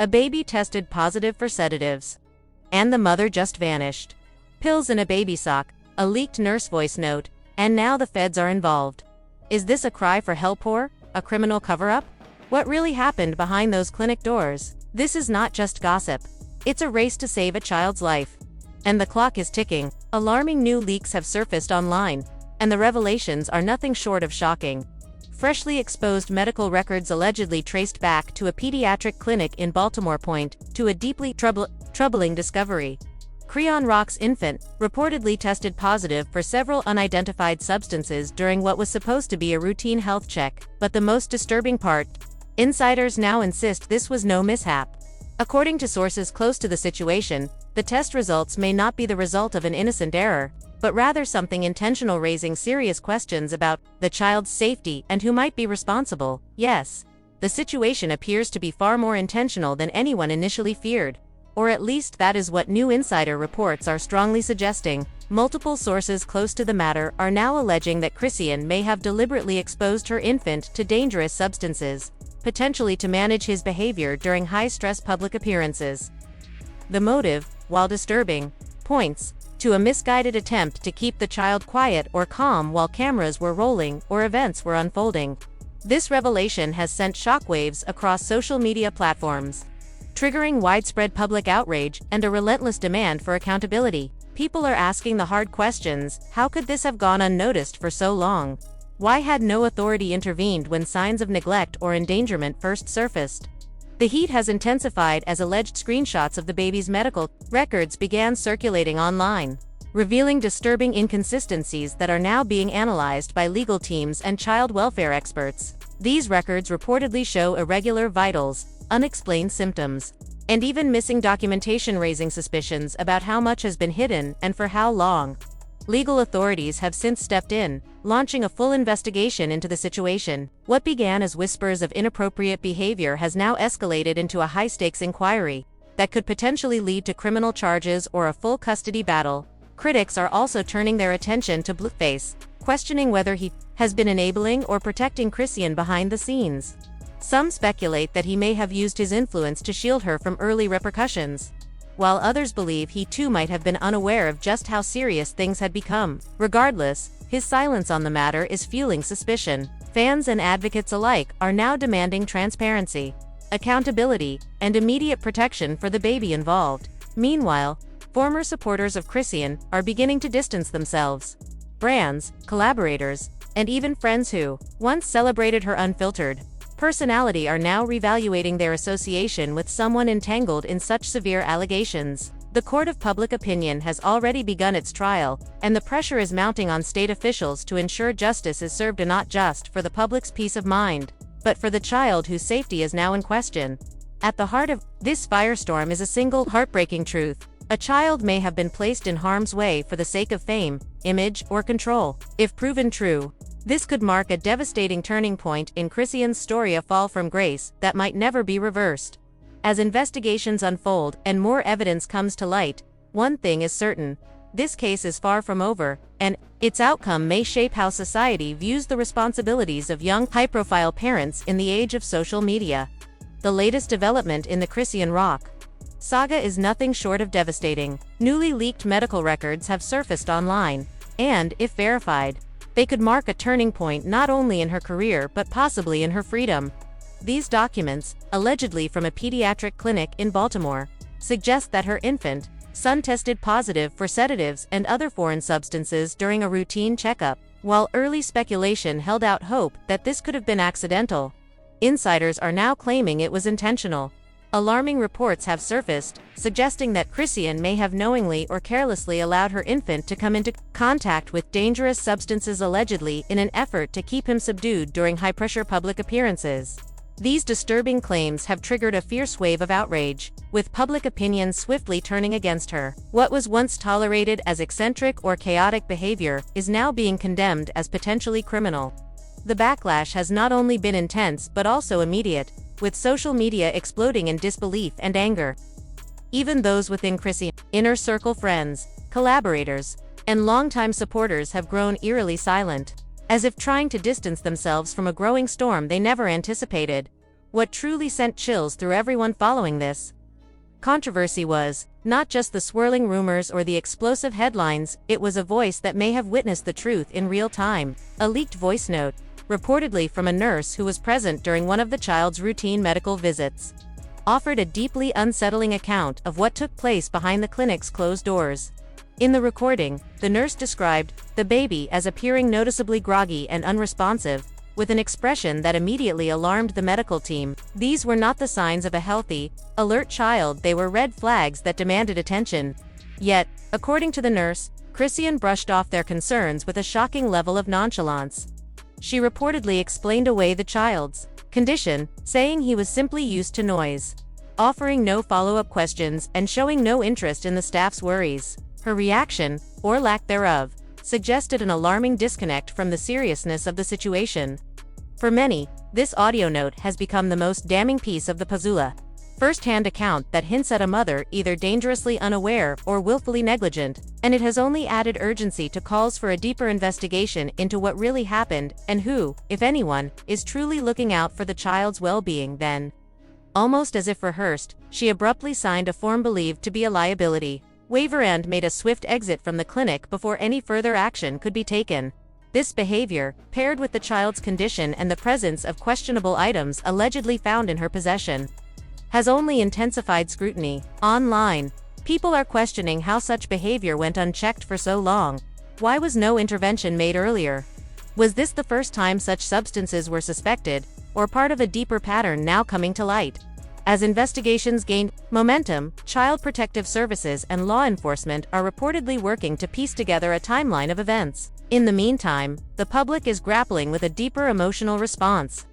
A baby tested positive for sedatives. And the mother just vanished. Pills in a baby sock, a leaked nurse voice note, and now the feds are involved. Is this a cry for help or a criminal cover-up? What really happened behind those clinic doors? This is not just gossip. It's a race to save a child's life. And the clock is ticking. Alarming new leaks have surfaced online, and the revelations are nothing short of shocking. Freshly exposed medical records allegedly traced back to a pediatric clinic in Baltimore point to a deeply troubling discovery. Chrisean Rock's infant reportedly tested positive for several unidentified substances during what was supposed to be a routine health check, but the most disturbing part, insiders now insist this was no mishap. According to sources close to the situation, the test results may not be the result of an innocent error, but rather something intentional, raising serious questions about the child's safety and who might be responsible. Yes, the situation appears to be far more intentional than anyone initially feared. Or at least that is what new insider reports are strongly suggesting. Multiple sources close to the matter are now alleging that Chrisean may have deliberately exposed her infant to dangerous substances, potentially to manage his behavior during high-stress public appearances. The motive, while disturbing, points to a misguided attempt to keep the child quiet or calm while cameras were rolling or events were unfolding. This revelation has sent shockwaves across social media platforms, triggering widespread public outrage and a relentless demand for accountability. People are asking the hard questions: how could this have gone unnoticed for so long? Why had no authority intervened when signs of neglect or endangerment first surfaced? The heat has intensified as alleged screenshots of the baby's medical records began circulating online, revealing disturbing inconsistencies that are now being analyzed by legal teams and child welfare experts. These records reportedly show irregular vitals, unexplained symptoms, and even missing documentation, raising suspicions about how much has been hidden and for how long. Legal authorities have since stepped in, launching a full investigation into the situation. What began as whispers of inappropriate behavior has now escalated into a high-stakes inquiry that could potentially lead to criminal charges or a full custody battle. Critics are also turning their attention to Blueface, questioning whether he has been enabling or protecting Chrisean behind the scenes. Some speculate that he may have used his influence to shield her from early repercussions, while others believe he too might have been unaware of just how serious things had become. Regardless, his silence on the matter is fueling suspicion. Fans and advocates alike are now demanding transparency, accountability, and immediate protection for the baby involved. Meanwhile, former supporters of Chrisean are beginning to distance themselves. Brands, collaborators, and even friends who once celebrated her unfiltered personality are now reevaluating their association with someone entangled in such severe allegations. The court of public opinion has already begun its trial, and the pressure is mounting on state officials to ensure justice is served, not just for the public's peace of mind, but for the child whose safety is now in question. At the heart of this firestorm is a single heartbreaking truth: a child may have been placed in harm's way for the sake of fame, image, or control. If proven true, this could mark a devastating turning point in Chrisean's story, a fall from grace that might never be reversed. As investigations unfold and more evidence comes to light, one thing is certain: this case is far from over, and its outcome may shape how society views the responsibilities of young, high-profile parents in the age of social media. The latest development in the Chrisean Rock saga is nothing short of devastating. Newly leaked medical records have surfaced online, and, if verified, they could mark a turning point not only in her career but possibly in her freedom. These documents, allegedly from a pediatric clinic in Baltimore, suggest that her infant son tested positive for sedatives and other foreign substances during a routine checkup. While early speculation held out hope that this could have been accidental, insiders are now claiming it was intentional. Alarming reports have surfaced, suggesting that Chrisean may have knowingly or carelessly allowed her infant to come into contact with dangerous substances, allegedly in an effort to keep him subdued during high-pressure public appearances. These disturbing claims have triggered a fierce wave of outrage, with public opinion swiftly turning against her. What was once tolerated as eccentric or chaotic behavior is now being condemned as potentially criminal. The backlash has not only been intense but also immediate, with social media exploding in disbelief and anger. Even those within Chrisean's inner circle, friends, collaborators, and longtime supporters have grown eerily silent, as if trying to distance themselves from a growing storm they never anticipated. What truly sent chills through everyone following this controversy was not just the swirling rumors or the explosive headlines, it was a voice that may have witnessed the truth in real time. A leaked voice note, reportedly from a nurse who was present during one of the child's routine medical visits, offered a deeply unsettling account of what took place behind the clinic's closed doors. In the recording, the nurse described the baby as appearing noticeably groggy and unresponsive, with an expression that immediately alarmed the medical team. These were not the signs of a healthy, alert child, they were red flags that demanded attention. Yet, according to the nurse, Chrisean brushed off their concerns with a shocking level of nonchalance. She reportedly explained away the child's condition, saying he was simply used to noise, offering no follow-up questions and showing no interest in the staff's worries. Her reaction, or lack thereof, suggested an alarming disconnect from the seriousness of the situation. For many, this audio note has become the most damning piece of the puzzle. First-hand account that hints at a mother either dangerously unaware or willfully negligent, and it has only added urgency to calls for a deeper investigation into what really happened and who, if anyone, is truly looking out for the child's well-being. Then, almost as if rehearsed, she abruptly signed a form believed to be a liability waiver and made a swift exit from the clinic before any further action could be taken. This behavior, paired with the child's condition and the presence of questionable items allegedly found in her possession, has only intensified scrutiny. Online, people are questioning how such behavior went unchecked for so long. Why was no intervention made earlier? Was this the first time such substances were suspected, or part of a deeper pattern now coming to light? As investigations gained momentum, Child Protective Services and law enforcement are reportedly working to piece together a timeline of events. In the meantime, the public is grappling with a deeper emotional response.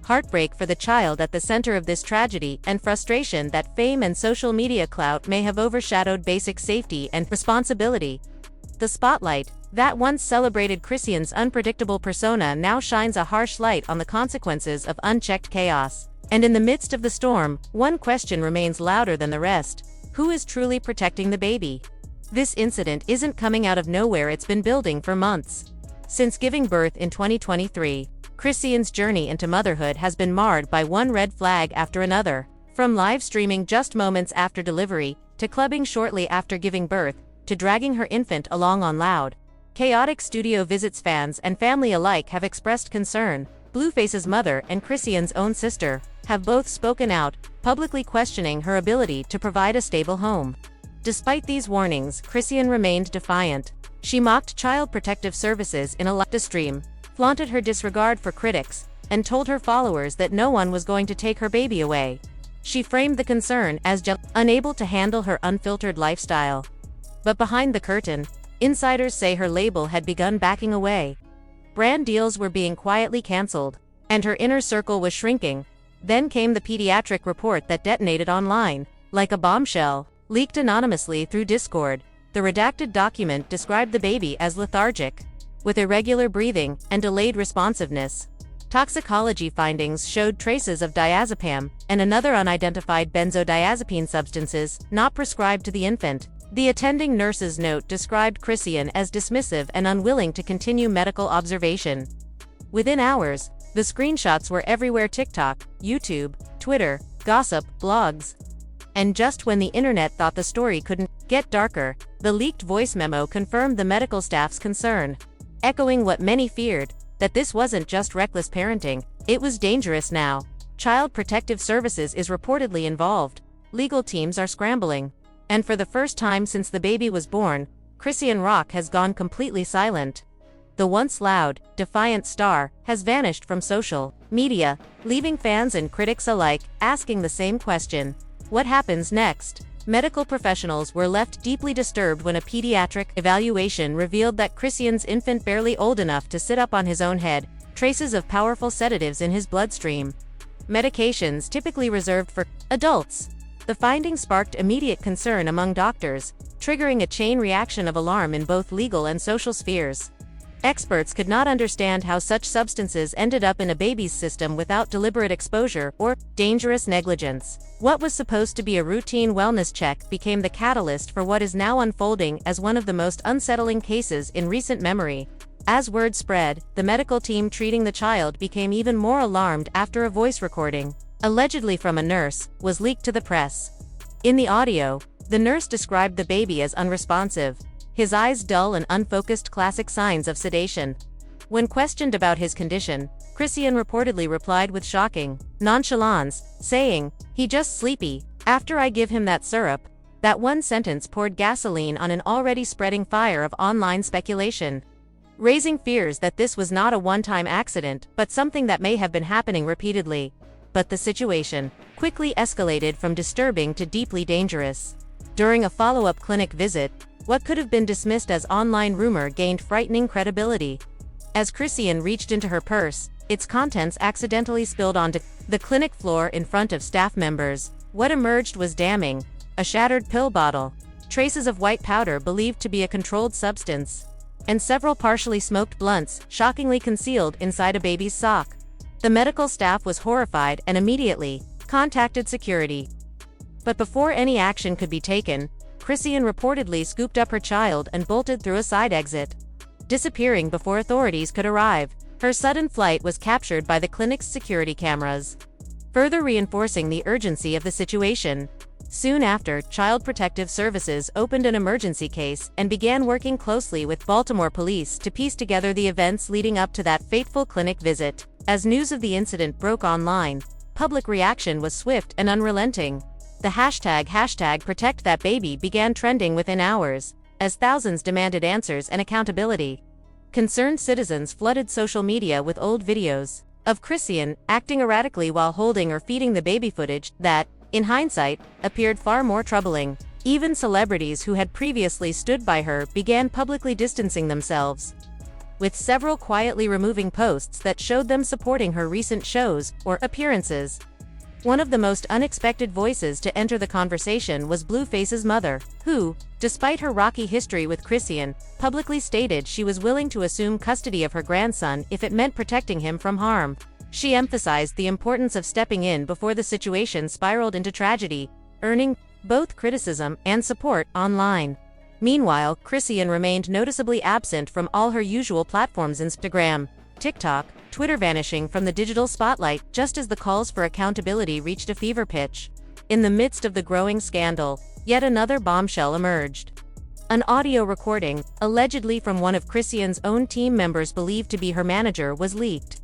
Heartbreak for the child at the center of this tragedy, and frustration that fame and social media clout may have overshadowed basic safety and responsibility. The spotlight, that once celebrated Chrisean's unpredictable persona, now shines a harsh light on the consequences of unchecked chaos. And in the midst of the storm, one question remains louder than the rest: who is truly protecting the baby? This incident isn't coming out of nowhere, it's been building for months. Since giving birth in 2023, Chrisean's journey into motherhood has been marred by one red flag after another. From live streaming just moments after delivery, to clubbing shortly after giving birth, to dragging her infant along on loud, chaotic studio visits, fans and family alike have expressed concern. Blueface's mother and Chrisean's own sister have both spoken out, publicly questioning her ability to provide a stable home. Despite these warnings, Chrisean remained defiant. She mocked Child Protective Services in a live stream, flaunted her disregard for critics, and told her followers that no one was going to take her baby away. She framed the concern as unable to handle her unfiltered lifestyle. But behind the curtain, insiders say her label had begun backing away. Brand deals were being quietly cancelled, and her inner circle was shrinking. Then came the Pediatric Report that detonated online, like a bombshell, leaked anonymously through Discord. The redacted document described the baby as lethargic, with irregular breathing and delayed responsiveness. Toxicology findings showed traces of diazepam and another unidentified benzodiazepine substances not prescribed to the infant. The attending nurse's note described Chrisean as dismissive and unwilling to continue medical observation. Within hours, the screenshots were everywhere: TikTok, YouTube, Twitter, gossip, blogs. And just when the internet thought the story couldn't get darker, the leaked voice memo confirmed the medical staff's concern, echoing what many feared, that this wasn't just reckless parenting, it was dangerous now. Child Protective Services is reportedly involved. Legal teams are scrambling. And for the first time since the baby was born, Chrisean Rock has gone completely silent. The once loud, defiant star has vanished from social media, leaving fans and critics alike asking the same question: what happens next? Medical professionals were left deeply disturbed when a pediatric evaluation revealed that Chrisean's infant, barely old enough to sit up on his own head, traces of powerful sedatives in his bloodstream, medications typically reserved for adults. The finding sparked immediate concern among doctors, triggering a chain reaction of alarm in both legal and social spheres. Experts could not understand how such substances ended up in a baby's system without deliberate exposure or dangerous negligence. What was supposed to be a routine wellness check became the catalyst for what is now unfolding as one of the most unsettling cases in recent memory. As word spread, the medical team treating the child became even more alarmed after a voice recording allegedly from a nurse, was leaked to the press. In the audio, the nurse described the baby as unresponsive, his eyes dull and unfocused, classic signs of sedation. When questioned about his condition, Chrisean reportedly replied with shocking nonchalance, saying, "He just sleepy, after I give him that syrup." That one sentence poured gasoline on an already spreading fire of online speculation, raising fears that this was not a one-time accident but something that may have been happening repeatedly. But the situation quickly escalated from disturbing to deeply dangerous. During a follow-up clinic visit, what could have been dismissed as online rumor gained frightening credibility. As Chrisean reached into her purse, its contents accidentally spilled onto the clinic floor in front of staff members. What emerged was damning: a shattered pill bottle, traces of white powder believed to be a controlled substance, and several partially smoked blunts, shockingly concealed inside a baby's sock. The medical staff was horrified and immediately contacted security. But before any action could be taken, Chrisean reportedly scooped up her child and bolted through a side exit, disappearing before authorities could arrive. Her sudden flight was captured by the clinic's security cameras, further reinforcing the urgency of the situation. Soon after, Child Protective Services opened an emergency case and began working closely with Baltimore police to piece together the events leading up to that fateful clinic visit. As news of the incident broke online, public reaction was swift and unrelenting. The hashtag #ProtectThatBaby began trending within hours, as thousands demanded answers and accountability. Concerned citizens flooded social media with old videos of Chrisean acting erratically while holding or feeding the baby, footage that, in hindsight, appeared far more troubling. Even celebrities who had previously stood by her began publicly distancing themselves, with several quietly removing posts that showed them supporting her recent shows or appearances. One of the most unexpected voices to enter the conversation was Blueface's mother, who, despite her rocky history with Chrisean, publicly stated she was willing to assume custody of her grandson if it meant protecting him from harm. She emphasized the importance of stepping in before the situation spiraled into tragedy, earning both criticism and support online. Meanwhile, Chrisean remained noticeably absent from all her usual platforms: Instagram, TikTok, Twitter, vanishing from the digital spotlight just as the calls for accountability reached a fever pitch. In the midst of the growing scandal, yet another bombshell emerged. An audio recording, allegedly from one of Chrisean's own team members believed to be her manager, was leaked.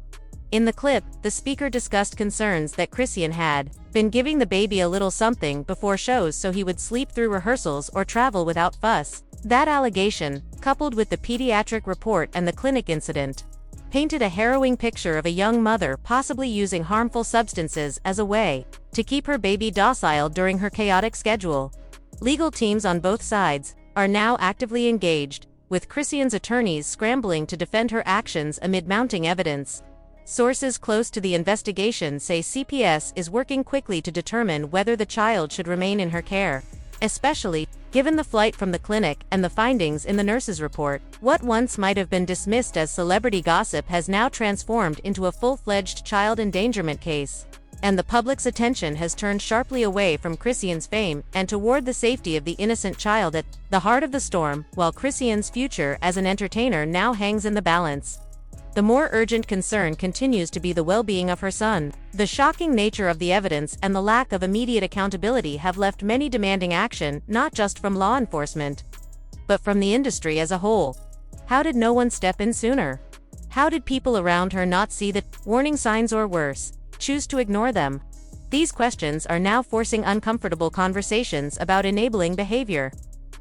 In the clip, the speaker discussed concerns that Chrisean had been giving the baby a little something before shows so he would sleep through rehearsals or travel without fuss. That allegation, coupled with the Pediatric Report and the clinic incident, painted a harrowing picture of a young mother possibly using harmful substances as a way to keep her baby docile during her chaotic schedule. Legal teams on both sides are now actively engaged, with Chrisean's attorneys scrambling to defend her actions amid mounting evidence. Sources close to the investigation say CPS is working quickly to determine whether the child should remain in her care, especially given the flight from the clinic and the findings in the nurse's report. What once might have been dismissed as celebrity gossip has now transformed into a full-fledged child endangerment case, and the public's attention has turned sharply away from Chrisean's fame and toward the safety of the innocent child at the heart of the storm. While Chrisean's future as an entertainer now hangs in the balance, the more urgent concern continues to be the well-being of her son. The shocking nature of the evidence and the lack of immediate accountability have left many demanding action, not just from law enforcement, but from the industry as a whole. How did no one step in sooner? How did people around her not see the warning signs, or worse, choose to ignore them? These questions are now forcing uncomfortable conversations about enabling behavior,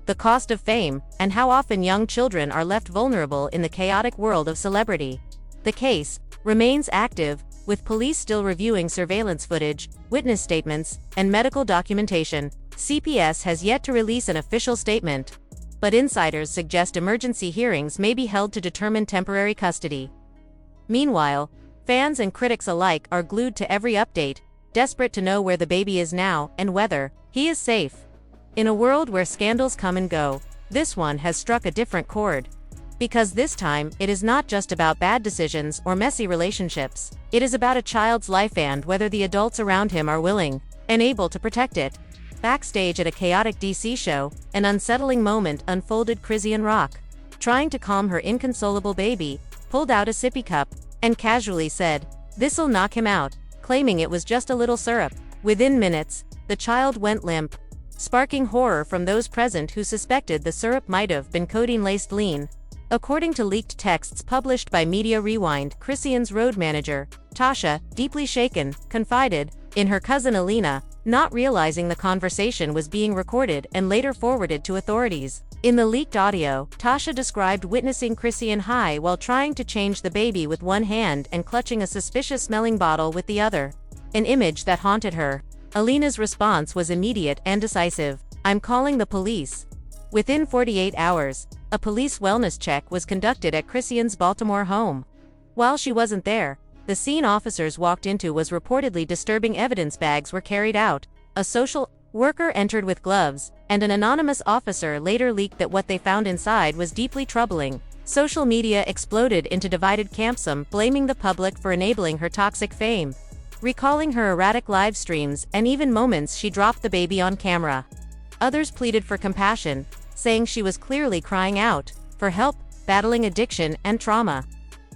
the cost of fame, and how often young children are left vulnerable in the chaotic world of celebrity. The case remains active, with police still reviewing surveillance footage, witness statements, and medical documentation. CPS has yet to release an official statement, but insiders suggest emergency hearings may be held to determine temporary custody. Meanwhile, fans and critics alike are glued to every update, desperate to know where the baby is now and whether he is safe. In a world where scandals come and go, this one has struck a different chord. Because this time, it is not just about bad decisions or messy relationships. It is about a child's life and whether the adults around him are willing and able to protect it. Backstage at a chaotic DC show, an unsettling moment unfolded. Chrisean Rock, trying to calm her inconsolable baby, pulled out a sippy cup and casually said, "This'll knock him out." claiming it was just a little syrup. Within minutes, the child went limp, sparking horror from those present who suspected the syrup might have been codeine-laced lean. According to leaked texts published by Media Rewind, Chrisean's road manager, Tasha, deeply shaken, confided in her cousin Alina, not realizing the conversation was being recorded and later forwarded to authorities. In the leaked audio, Tasha described witnessing Chrisean high while trying to change the baby with one hand and clutching a suspicious-smelling bottle with the other. An image that haunted her. Alina's response was immediate and decisive. "I'm calling the police." Within 48 hours, a police wellness check was conducted at Chrisean's Baltimore home. While she wasn't there, the scene officers walked into was reportedly disturbing. Evidence bags were carried out. A social worker entered with gloves, and an anonymous officer later leaked that what they found inside was deeply troubling. Social media exploded into divided camps, some blaming the public for enabling her toxic fame, recalling her erratic live streams and even moments she dropped the baby on camera. Others pleaded for compassion, saying she was clearly crying out for help, battling addiction and trauma.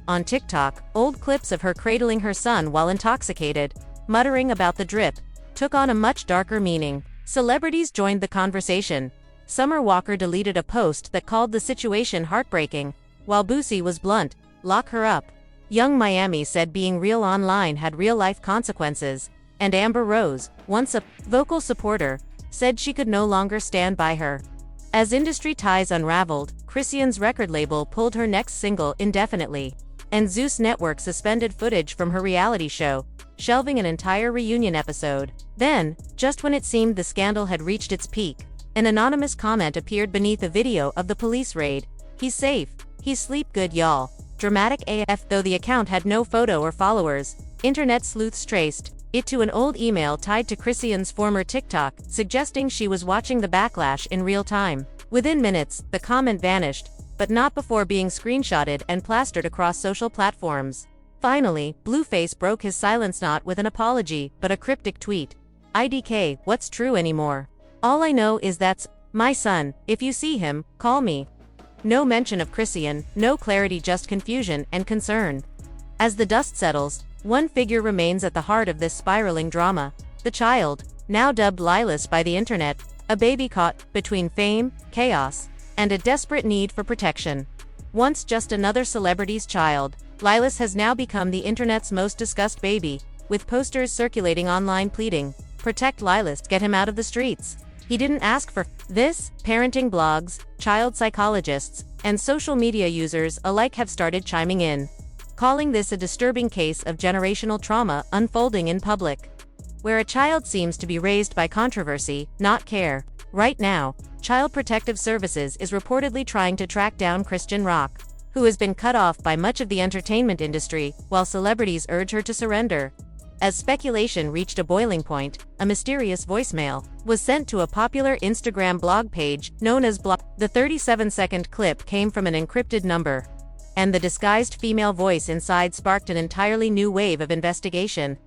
On TikTok, old clips of her cradling her son while intoxicated, muttering about the drip, took on a much darker meaning. Celebrities joined the conversation. Summer Walker deleted a post that called the situation heartbreaking, while Boosie was blunt, "Lock her up." Young Miami said being real online had real-life consequences, and Amber Rose, once a vocal supporter, said she could no longer stand by her. As industry ties unraveled, Chrisean's record label pulled her next single indefinitely, and Zeus Network suspended footage from her reality show, shelving an entire reunion episode. Then, just when it seemed the scandal had reached its peak, an anonymous comment appeared beneath a video of the police raid. "He's safe. He's sleep good, y'all." Dramatic AF. Though the account had no photo or followers, internet sleuths traced it to an old email tied to Chrisean's former TikTok, suggesting she was watching the backlash in real time. Within minutes, the comment vanished, but not before being screenshotted and plastered across social platforms. Finally, Blueface broke his silence not with an apology, but a cryptic tweet. "IDK, what's true anymore? All I know is that's my son. If you see him, call me." No mention of Chrisean, no clarity, just confusion and concern. As the dust settles, one figure remains at the heart of this spiraling drama: the child, now dubbed Lilas by the internet, a baby caught between fame, chaos, and a desperate need for protection. Once just another celebrity's child, Lilas has now become the internet's most discussed baby, with posters circulating online pleading, "Protect Lilas, get him out of the streets. He didn't ask for this." Parenting blogs, child psychologists, and social media users alike have started chiming in, calling this a disturbing case of generational trauma unfolding in public, where a child seems to be raised by controversy, not care. Right now, Child Protective Services is reportedly trying to track down Chrisean Rock, who has been cut off by much of the entertainment industry, while celebrities urge her to surrender. As speculation reached a boiling point, a mysterious voicemail was sent to a popular Instagram blog page known as Blog. The 37-second clip came from an encrypted number, and the disguised female voice inside sparked an entirely new wave of investigation.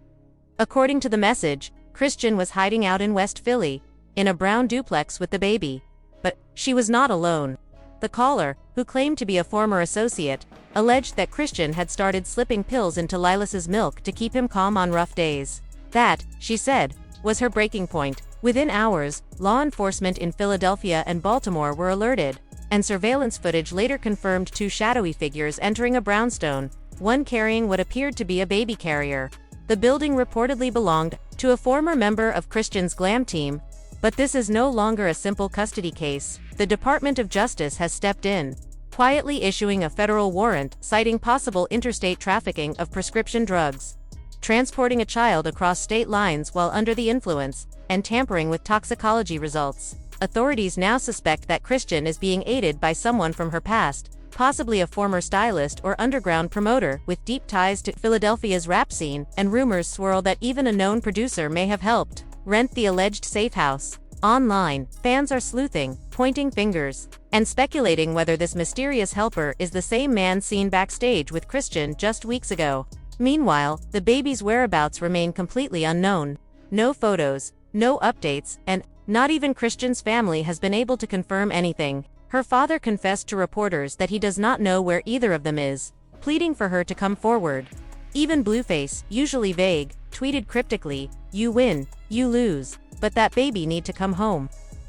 According to the message, Chrisean was hiding out in West Philly, in a brown duplex with the baby. But she was not alone. The caller, who claimed to be a former associate, alleged that Chrisean had started slipping pills into Lilas's milk to keep him calm on rough days. That, she said, was her breaking point. Within hours, law enforcement in Philadelphia and Baltimore were alerted, and surveillance footage later confirmed two shadowy figures entering a brownstone, one carrying what appeared to be a baby carrier. The building reportedly belonged to a former member of Chrisean's glam team, but this is no longer a simple custody case. The Department of Justice has stepped in, quietly issuing a federal warrant citing possible interstate trafficking of prescription drugs, transporting a child across state lines while under the influence, and tampering with toxicology results. Authorities now suspect that Chrisean is being aided by someone from her past, possibly a former stylist or underground promoter with deep ties to Philadelphia's rap scene, and rumors swirl that even a known producer may have helped rent the alleged safe house. Online, fans are sleuthing, pointing fingers, and speculating whether this mysterious helper is the same man seen backstage with Chrisean just weeks ago. Meanwhile, the baby's whereabouts remain completely unknown. No photos, no updates, and not even Chrisean's family has been able to confirm anything. Her father confessed to reporters that he does not know where either of them is, pleading for her to come forward. Even Blueface, usually vague, tweeted cryptically, "You win, you lose, but that baby need to come home."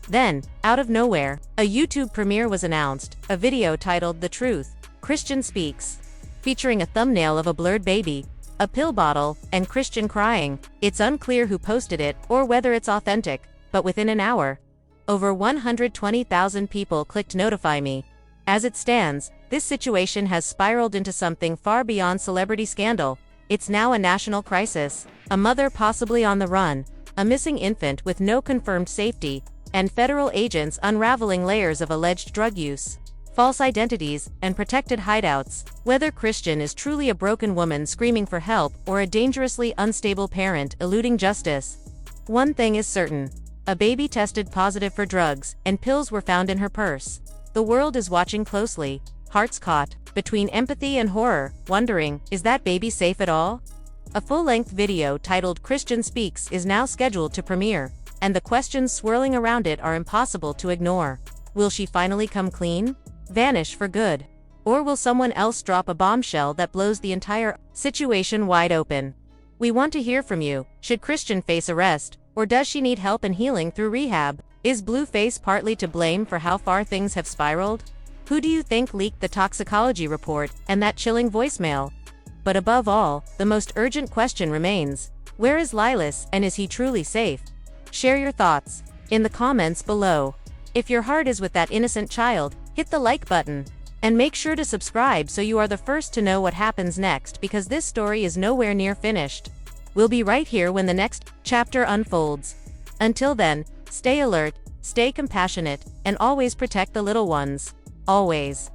Then, out of nowhere, a YouTube premiere was announced, a video titled "The Truth, Chrisean Speaks," featuring a thumbnail of a blurred baby, a pill bottle, and Chrisean crying. It's unclear who posted it or whether it's authentic, but within an hour, over 120,000 people clicked notify me. As it stands, this situation has spiraled into something far beyond celebrity scandal. It's now a national crisis. A mother possibly on the run, a missing infant with no confirmed safety, and federal agents unraveling layers of alleged drug use, false identities, and protected hideouts. Whether Chrisean is truly a broken woman screaming for help or a dangerously unstable parent eluding justice, one thing is certain: a baby tested positive for drugs, and pills were found in her purse. The world is watching closely, hearts caught between empathy and horror, wondering, is that baby safe at all? A full-length video titled "Chrisean Speaks" is now scheduled to premiere, and the questions swirling around it are impossible to ignore. Will she finally come clean? Vanish for good? Or will someone else drop a bombshell that blows the entire situation wide open? We want to hear from you. Should Chrisean face arrest, or does she need help and healing through rehab? Is Blueface partly to blame for how far things have spiraled? Who do you think leaked the toxicology report and that chilling voicemail? But above all, the most urgent question remains: where is Lilas, and is he truly safe? Share your thoughts in the comments below. If your heart is with that innocent child, hit the like button. And make sure to subscribe so you are the first to know what happens next, because this story is nowhere near finished. We'll be right here when the next chapter unfolds. Until then, stay alert, stay compassionate, and always protect the little ones. Always.